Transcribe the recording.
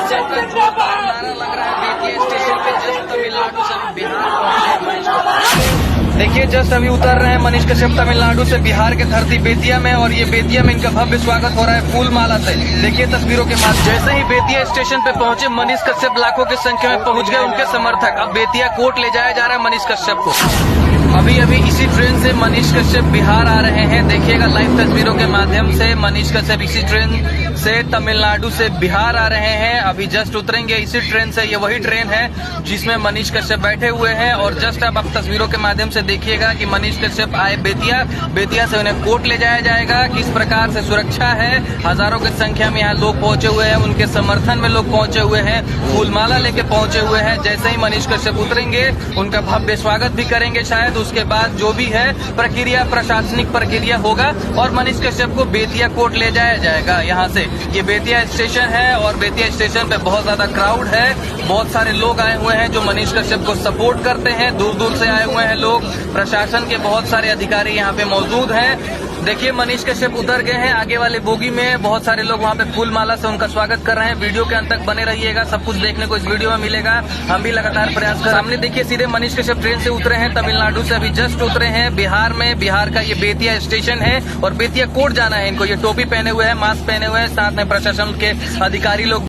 कश्यप का जोरदार नारा लग रहा है बेतिया स्टेशन पे। जस्ट तमिलनाडु से बिहार पहुंचे मनीष कश्यप। देखिए जस्ट अभी उतर रहे हैं मनीष कश्यप तमिलनाडु से बिहार के धरती बेतिया में, और ये बेतिया में इनका भव्य स्वागत हो रहा है फूल माला से। देखिए तस्वीरों के माध्यम जैसे ही बेतिया स्टेशन पे पहुंचे मनीष कश्यप लाखों की संख्या में पहुंच गए उनके समर्थक। अब बेतिया कोर्ट ले जाया जा रहा है मनीष कश्यप को। अभी अभी इसी ट्रेन से मनीष कश्यप बिहार आ रहे हैं। देखिएगा लाइव तस्वीरों के माध्यम से मनीष कश्यप इसी ट्रेन से तमिलनाडु से बिहार आ रहे हैं। अभी जस्ट उतरेंगे इसी ट्रेन से। ये वही ट्रेन है जिसमें मनीष कश्यप बैठे हुए हैं, और जस्ट अब आप तस्वीरों के माध्यम से देखिएगा कि मनीष कश्यप आए बेतिया से उन्हें कोर्ट ले जाया जाएगा। किस प्रकार से सुरक्षा है, हजारों की संख्या में यहाँ लोग पहुंचे हुए हैं, उनके समर्थन में लोग पहुंचे हुए हैं, फूलमाला लेके पहुंचे हुए हैं। जैसे ही मनीष कश्यप उतरेंगे उनका भव्य स्वागत भी करेंगे शायद। उसके बाद जो भी है प्रक्रिया, प्रशासनिक प्रक्रिया होगा और मनीष कश्यप को बेतिया कोर्ट ले जाया जाएगा। यहाँ से ये बेतिया स्टेशन है और बेतिया स्टेशन पे बहुत ज्यादा क्राउड है। बहुत सारे लोग आए हुए हैं जो मनीष कश्यप को सपोर्ट करते हैं। दूर दूर से आए हुए हैं लोग। प्रशासन के बहुत सारे अधिकारी यहाँ पे मौजूद हैं। देखिए मनीष कश्यप उतर गए हैं। आगे वाले बोगी में बहुत सारे लोग वहाँ पे फूल माला से उनका स्वागत कर रहे हैं। वीडियो के अंत तक बने रहिएगा, सब कुछ देखने को इस वीडियो में मिलेगा। हम भी लगातार प्रयास कर। सामने देखिए सीधे मनीष कश्यप ट्रेन से उतरे हैं तमिलनाडु से। अभी जस्ट उतरे हैं बिहार में। बिहार का ये बेतिया स्टेशन है और बेतिया कोर्ट जाना है इनको। ये टोपी पहने हुए हैं, मास्क पहने हुए हैं, साथ में प्रशासन के अधिकारी लोग